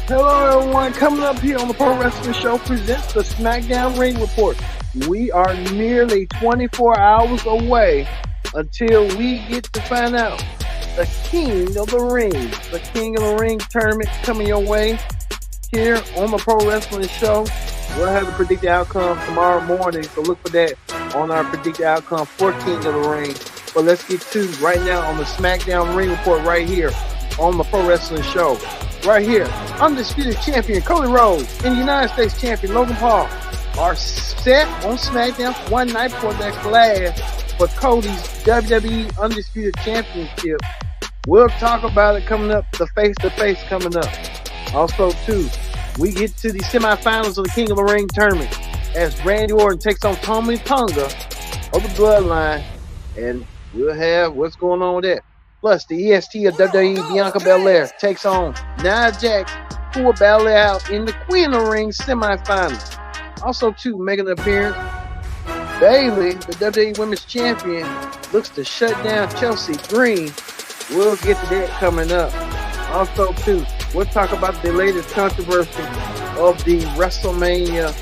Hello, everyone. Coming up here on the Pro Wrestling Show presents the SmackDown Ring Report. We are nearly 24 hours away until we get to find out the King of the Ring. The King of the Ring tournament coming your way here on the Pro Wrestling Show. We'll have the predicted outcome tomorrow morning, so look for that on our predicted outcome for King of the Ring. But let's get to right now on the SmackDown Ring Report right here on the Pro Wrestling Show. Right here, undisputed champion Cody Rhodes and the United States champion Logan Paul are set on SmackDown for one night for their clash for Cody's WWE Undisputed Championship. We'll talk about it coming up, the face-to-face coming up. Also, too, we get to the semifinals of the King of the Ring tournament as Randy Orton takes on Tama Tonga of the Bloodline, and we'll have what's going on with that. Plus, the EST of WWE, Bianca Belair, takes on Nia Jax, who will battle out in the Queen of the Ring semifinals. Also, too, making an appearance, Bayley, the WWE Women's Champion, looks to shut down Chelsea Green. We'll get to that coming up. Also, too, we'll talk about the latest controversy of the WrestleMania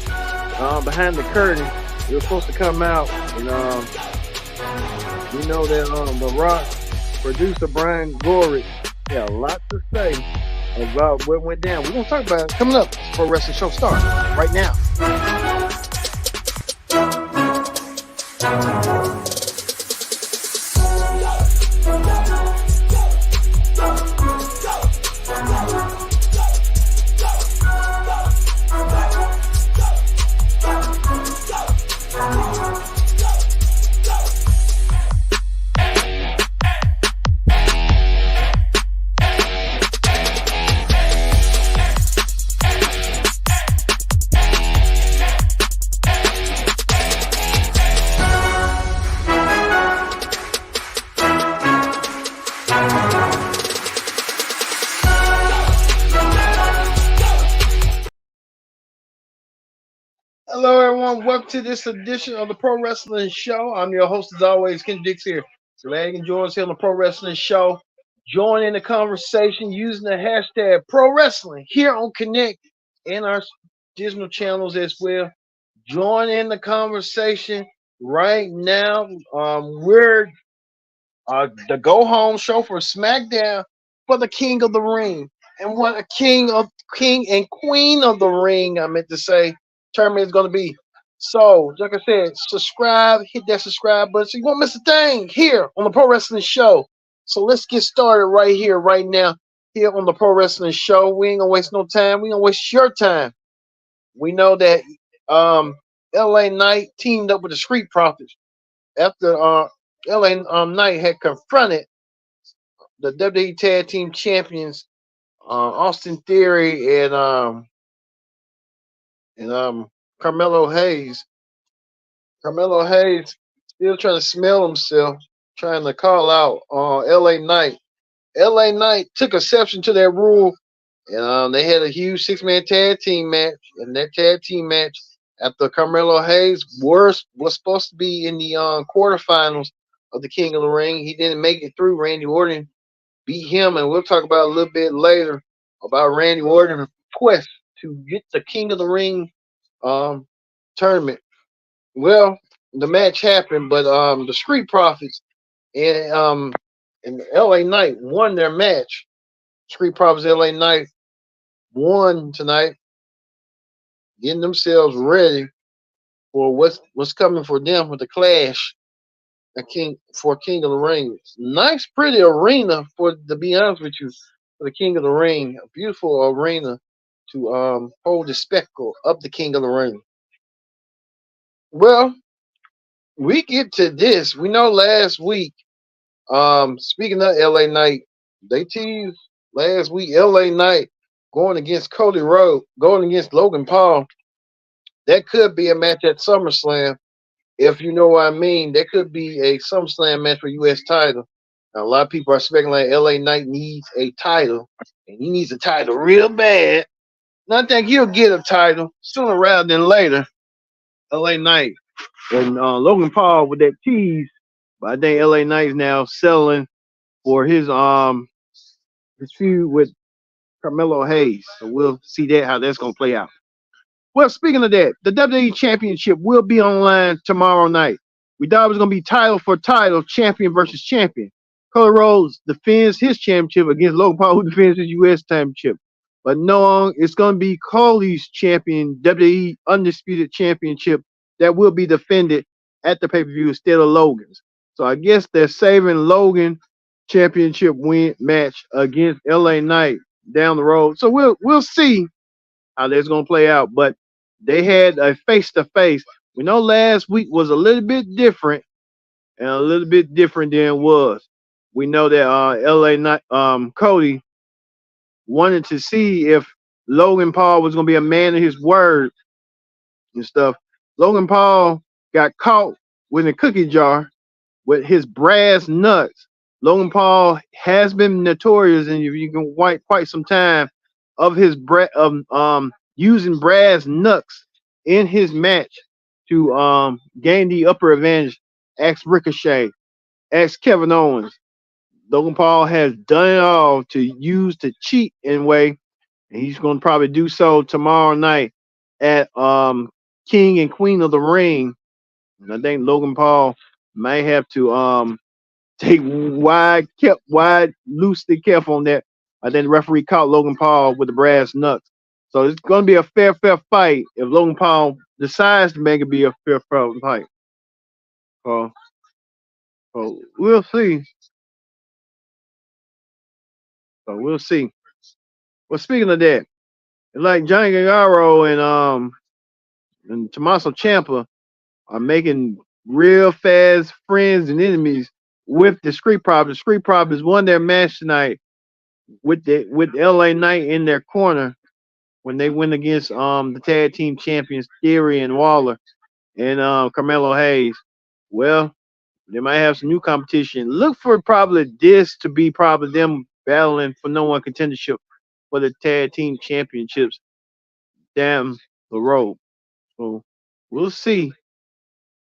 behind the curtain. It was supposed to come out, and we know that The Rock producer Brian Gorey had a lot to say about what went down. We're going to talk about it coming up. Pro Wrestling Show starts right now. Hello, everyone. Welcome to this edition of the Pro Wrestling Show. I'm your host, as always, Ken Dix here. Glad you can join us here on the Pro Wrestling Show. Join in the conversation using the hashtag Pro Wrestling here on Connect and our digital channels as well. Join in the conversation right now. We're the go home show for SmackDown for the King of the Ring, and what a King and Queen of the Ring, I meant to say, tournament is going to be. So, like I said, subscribe, hit that subscribe button so you won't miss a thing here on the Pro Wrestling Show. So let's get started right here, right now, here on the Pro Wrestling Show. We ain't gonna waste no time. We gonna waste your time. We know that LA Knight teamed up with the Street Profits after LA Knight had confronted the WWE Tag Team Champions Austin Theory and Carmelo Hayes. Carmelo Hayes still trying to smell himself, trying to call out LA Knight. LA Knight took exception to that rule, and they had a huge 6-man tag team match. And that tag team match, after Carmelo Hayes was supposed to be in the quarterfinals of the King of the Ring, he didn't make it through. Randy Orton beat him, and we'll talk about a little bit later about Randy Orton's quest to get the King of the Ring tournament. Well, the match happened, but the Street Profits and LA Knight won their match. Street Profits, LA Knight won tonight, getting themselves ready for what's coming for them with the clash. King of the Ring. Nice, pretty arena to be honest with you, for the King of the Ring. A beautiful arena to hold the spectacle of the King of the Ring. Well, we get to this. We know last week, speaking of LA Knight, they teased last week LA Knight going against Cody Rhodes, going against Logan Paul. That could be a match at SummerSlam. If you know what I mean, there could be a SummerSlam match for U.S. title. Now, a lot of people are speculating LA Knight needs a title, and he needs a title real bad. And I think he'll get a title sooner rather than later. LA Knight and Logan Paul with that tease, but I think LA Knight is now selling for his feud with Carmelo Hayes. So we'll see how that's gonna play out. Well, speaking of that, the WWE Championship will be online tomorrow night. We thought it was going to be title for title, champion versus champion. Cody Rhodes defends his championship against Logan Paul, who defends his U.S. championship. But no, it's going to be Cody's champion, WWE Undisputed Championship, that will be defended at the pay-per-view instead of Logan's. So I guess they're saving Logan championship win match against LA Knight down the road. So we'll see how that's going to play out. But they had a face-to-face. We know last week was a little bit different and a little bit different than it was. We know that Cody wanted to see if Logan Paul was going to be a man of his word and stuff. Logan Paul got caught with a cookie jar with his brass nuts. Logan Paul has been notorious, and if you can quite some time, of his using brass knucks in his match to gain the upper advantage. Ask Ricochet, ask Kevin Owens. Logan Paul has done it all to cheat in a way, and he's going to probably do so tomorrow night at King and Queen of the Ring. And I think Logan Paul may have to take loosely careful on that. I think the referee caught Logan Paul with the brass knucks. So it's going to be a fair fight if Logan Paul decides to make it be a fair fight. So we'll see. So we'll see. Well, speaking of that, like Johnny Gargano and Tommaso Ciampa are making real fast friends and enemies with the Street Profits. The Street Profits won their match tonight with LA Knight in their corner when they went against the tag team champions Theory and Waller and Carmelo Hayes. Well, they might have some new competition. Look for probably this to be probably them battling for no one contendership for the tag team championships down the road. So we'll see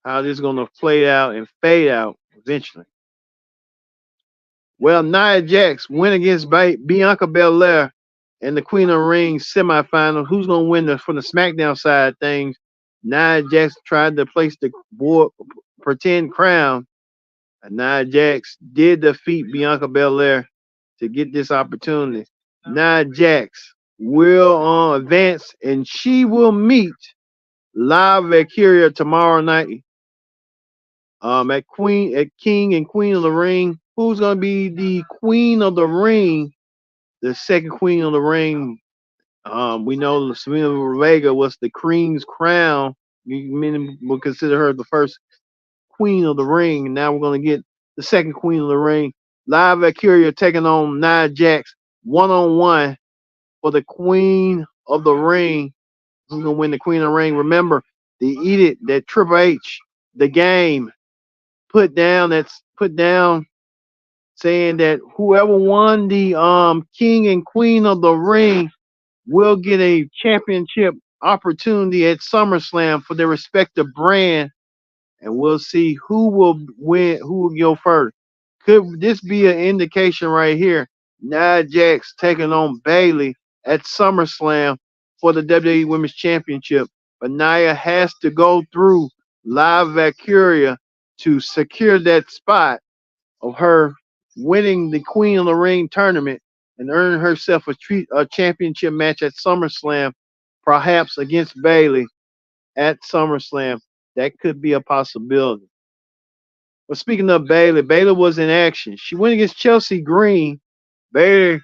how this is going to play out and fade out eventually. Well, Nia Jax went against Bianca Belair in the Queen of the Ring semifinal. Who's going to win from the SmackDown side of things? Nia Jax tried to place the pretend crown. And Nia Jax did defeat Bianca Belair to get this opportunity. Nia Jax will advance, and she will meet Live Valkyria tomorrow night at King and Queen of the Ring. Who's going to be the Queen of the Ring, the second Queen of the Ring? We know Serena Vega was the Queen's crown. Many will consider her the first Queen of the Ring. And now we're going to get the second Queen of the Ring. Live Valkyria taking on Nia Jax one-on-one for the Queen of the Ring. Who's going to win the Queen of the Ring? Remember, the edict that Triple H, the game, put down saying that whoever won the King and Queen of the Ring will get a championship opportunity at SummerSlam for their respective brand, and we'll see who will win, who will go first. Could this be an indication right here? Nia Jax taking on Bayley at SummerSlam for the WWE Women's Championship, but Nia has to go through Live Valkyria to secure that spot of her winning the Queen of the Ring tournament and earning herself a championship match at SummerSlam, perhaps against Bayley at SummerSlam. That could be a possibility. But speaking of Bayley, Bayley was in action. She went against Chelsea Green. Bayley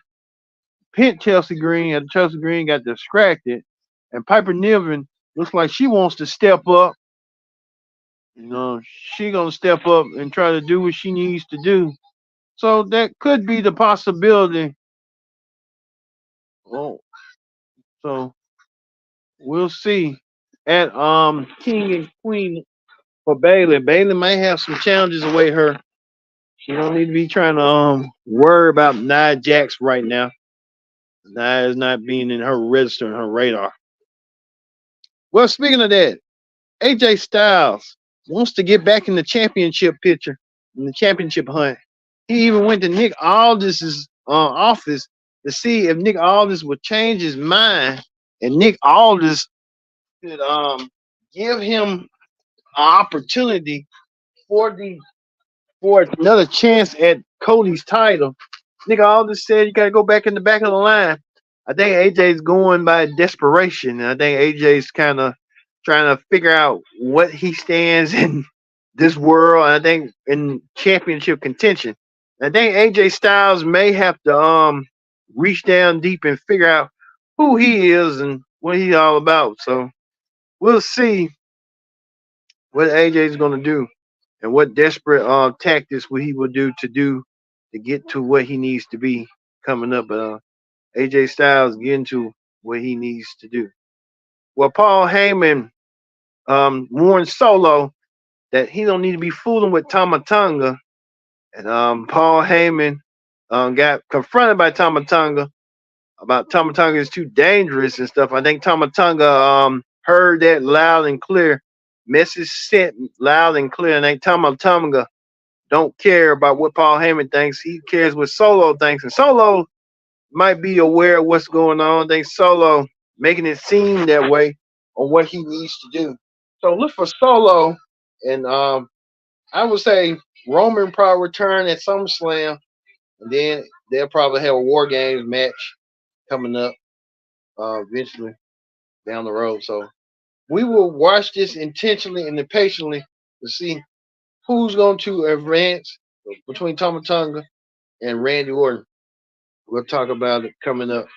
pinned Chelsea Green, and Chelsea Green got distracted. And Piper Niven looks like she wants to step up. You know, she gonna step up and try to do what she needs to do. So that could be the possibility. Oh, so we'll see at King and Queen for Bayley. Bayley may have some challenges await her. She don't need to be trying to worry about Nia Jax right now. Nia is not being in her register and her radar. Well, speaking of that, AJ Styles wants to get back in the championship picture, in the championship hunt. He even went to Nick Aldis's office to see if Nick Aldis would change his mind and Nick Aldis could give him an opportunity for the for another chance at Cody's title. Nick Aldis said you gotta go back in the back of the line. I think AJ's going by desperation, and I think AJ's kind of trying to figure out what he stands in this world. And I think in championship contention, I think AJ Styles may have to reach down deep and figure out who he is and what he's all about. So we'll see what AJ is going to do and what desperate tactics what he will do to get to what he needs to be coming up. AJ Styles getting to what he needs to do. Well, Paul Heyman warned Solo that he don't need to be fooling with Tama Tonga, and Paul Heyman got confronted by Tama Tonga about Tama Tonga is too dangerous and stuff. I think Tama Tonga heard that loud and clear, message sent loud and clear, and I think Tama Tonga don't care about what Paul Heyman thinks. He cares what Solo thinks, and Solo might be aware of what's going on. I think Solo making it seem that way on what he needs to do. So look for Solo, and I would say Roman probably return at SummerSlam, and then they'll probably have a War Games match coming up eventually down the road. So we will watch this intentionally and impatiently to see who's going to advance between Tama Tonga and Randy Orton. We'll talk about it coming up.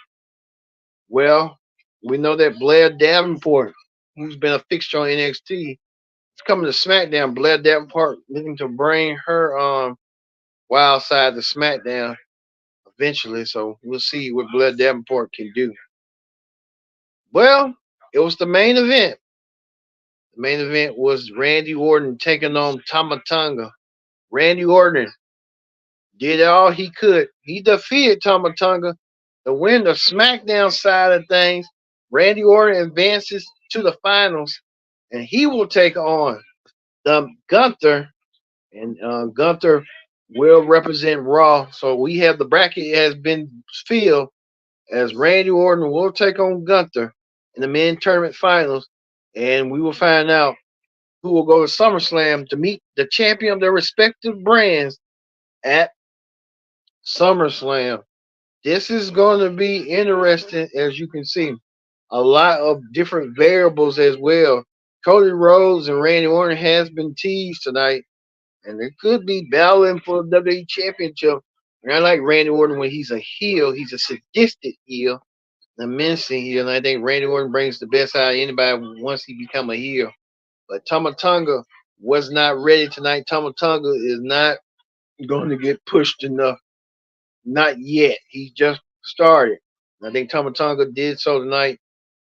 Well, we know that Blair Davenport, who's been a fixture on NXT, is coming to SmackDown. Blair Davenport looking to bring her wild side to SmackDown eventually. So we'll see what Blair Davenport can do. Well, it was the main event. The main event was Randy Orton taking on Tama Tonga. Randy Orton did all he could. He defeated Tama Tonga to win the SmackDown side of things. Randy Orton advances to the finals, and he will take on Gunther, and Gunther will represent Raw. So we have the bracket has been filled as Randy Orton will take on Gunther in the men tournament finals, and we will find out who will go to SummerSlam to meet the champion of their respective brands at SummerSlam. This is going to be interesting, as you can see. A lot of different variables as well. Cody Rhodes and Randy Orton has been teased tonight, and they could be battling for the WWE Championship. And I like Randy Orton when he's a heel. He's a sadistic heel, a menacing heel, and I think Randy Orton brings the best out of anybody once he become a heel. But Tama Tonga was not ready tonight. Tama Tonga is not going to get pushed enough. Not yet. He just started. I think Tama Tonga did so tonight.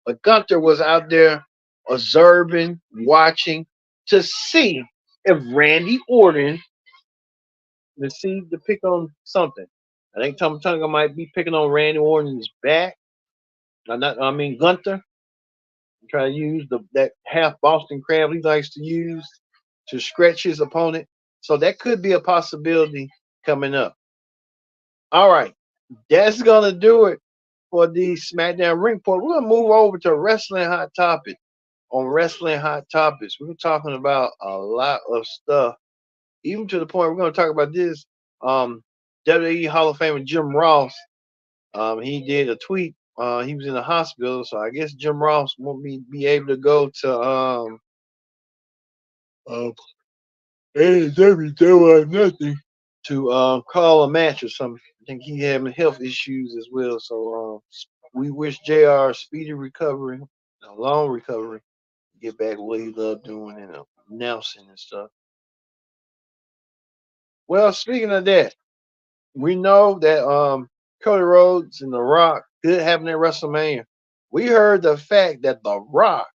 But Gunther was out there observing, watching to see if Randy Orton received to pick on something. I think Tama Tonga might be picking on Randy Orton's back. Gunther. Try to use that half Boston crab he likes to use to stretch his opponent. So that could be a possibility coming up. All right. That's going to do it for the SmackDown Ring Report. We're going to move over to Wrestling Hot Topic. On Wrestling Hot Topics, we're talking about a lot of stuff, even to the point we're going to talk about this. WWE Hall of Famer Jim Ross, he did a tweet. He was in the hospital, so I guess Jim Ross won't be able to go to nothing to call a match or something. I think he having health issues as well. So we wish JR speedy recovery, a long recovery, get back to what he loved doing and announcing and stuff. Well, speaking of that, we know that Cody Rhodes and The Rock could happen at WrestleMania. We heard the fact that The Rock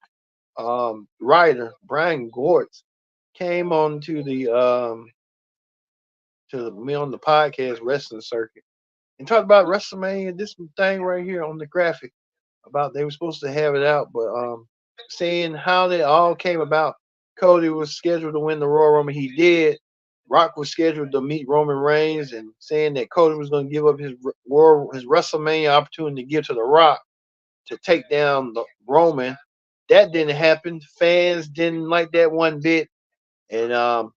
writer Brian Gortz came on to the on the podcast Wrestling Circuit and talked about WrestleMania. This thing right here on the graphic about they were supposed to have it out, but saying how they all came about. Cody was scheduled to win the Royal Rumble. He did. Rock was scheduled to meet Roman Reigns, and saying that Cody was going to give up his WrestleMania opportunity to give to The Rock to take down the Roman. That didn't happen. Fans didn't like that one bit, and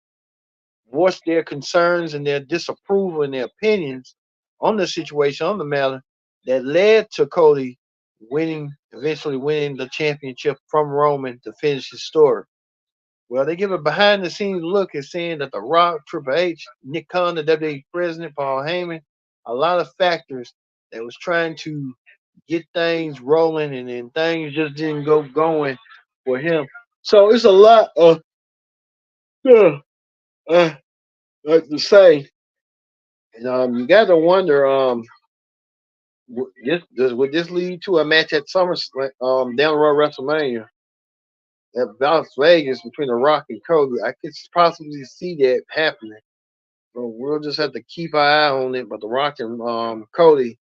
voiced their concerns and their disapproval and their opinions on the situation, on the matter, that led to Cody eventually winning the championship from Roman to finish his story. Well, they give a behind the scenes look at saying that The Rock, Triple H, Nick Khan, the WWE president, Paul Heyman, a lot of factors that was trying to get things rolling, and then things just didn't go going for him. So it's a lot of like to say, and you got to wonder, would this lead to a match at down the road WrestleMania at Las Vegas between The Rock and Cody? I could possibly see that happening. So we'll just have to keep our eye on it. But The Rock and Cody,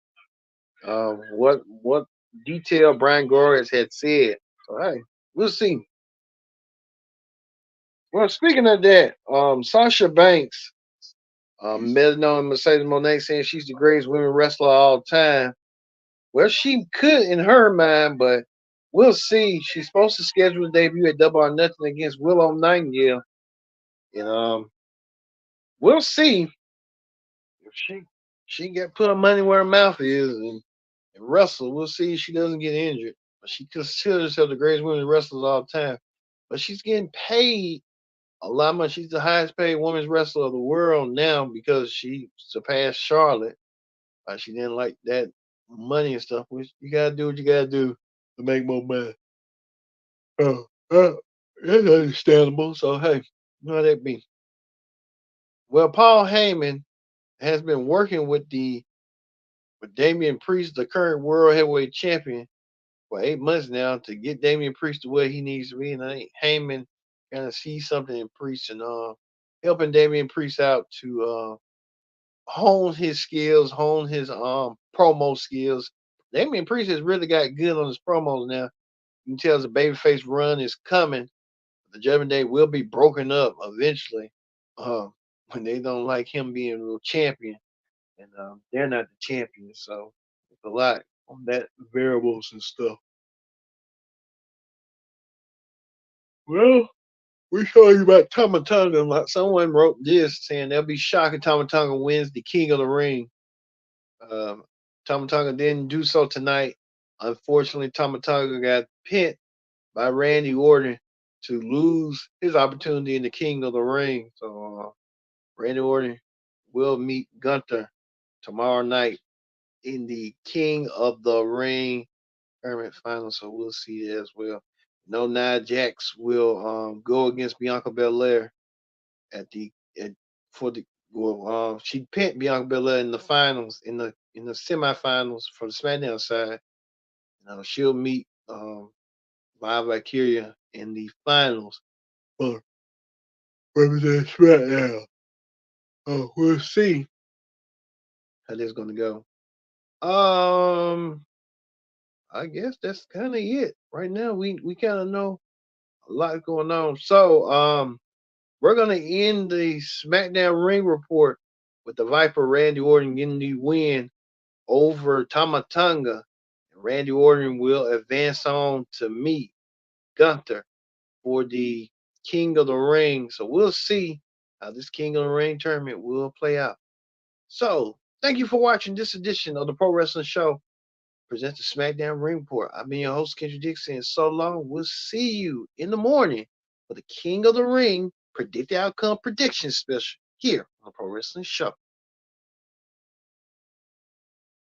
what detail Brian Glorious had said. So hey, we'll see. Well, speaking of that, Sasha Banks, better known Mercedes Moné, saying she's the greatest women wrestler of all time. Well, she could in her mind, but we'll see. She's supposed to schedule a debut at Double or Nothing against Willow Nightingale, and we'll see if she get put her money where her mouth is and wrestle. We'll see if she doesn't get injured. But she considers herself the greatest women wrestlers of all time. But she's getting paid a lot more. She's the highest paid women's wrestler of the world now because she surpassed Charlotte. She didn't like that money and stuff. Which you gotta do what you gotta do to make more money. That's understandable. So hey, you know how that be. Well, Paul Heyman has been working with Damian Priest, the current world heavyweight champion, for 8 months now to get Damian Priest to where he needs to be. And I think Heyman kind of sees something in Priest and helping Damian Priest out to hone his skills, hone his promo skills. Damian Priest has really got good on his promos now. You can tell the babyface run is coming. The Judgment Day will be broken up eventually uh, when they don't like him being real champion, and they're not the champion. So it's a lot on that variables and stuff. Well, we told you about Tama Tonga. Like someone wrote this saying they'll be shocked if Tama Tonga wins the King of the Ring. Um, Tama Tonga didn't do so tonight. Unfortunately, Tama Tonga got pinned by Randy Orton to lose his opportunity in the King of the Ring. So Randy Orton will meet Gunther tomorrow night in the King of the Ring tournament final. So we'll see that as well. No, Nia Jax will go against Bianca Belair at the at, for the well. She pinned Bianca Belair in the finals in the semifinals for the SmackDown side. She'll meet Live Valkyria in the finals for Represent SmackDown. We'll see how this is gonna go. I guess that's kind of it. Right now, we kind of know a lot going on. So, we're gonna end the SmackDown Ring Report with the Viper Randy Orton getting the win over Tama Tonga. Randy Orton will advance on to meet Gunther for the King of the Ring. So we'll see how this King of the Ring tournament will play out. So, thank you for watching this edition of the Pro Wrestling Show. Presents the SmackDown Ring Report. I've been your host, Kendrick Dixon, and so long. We'll see you in the morning for the King of the Ring Predict the Outcome Prediction Special here on the Pro Wrestling Show.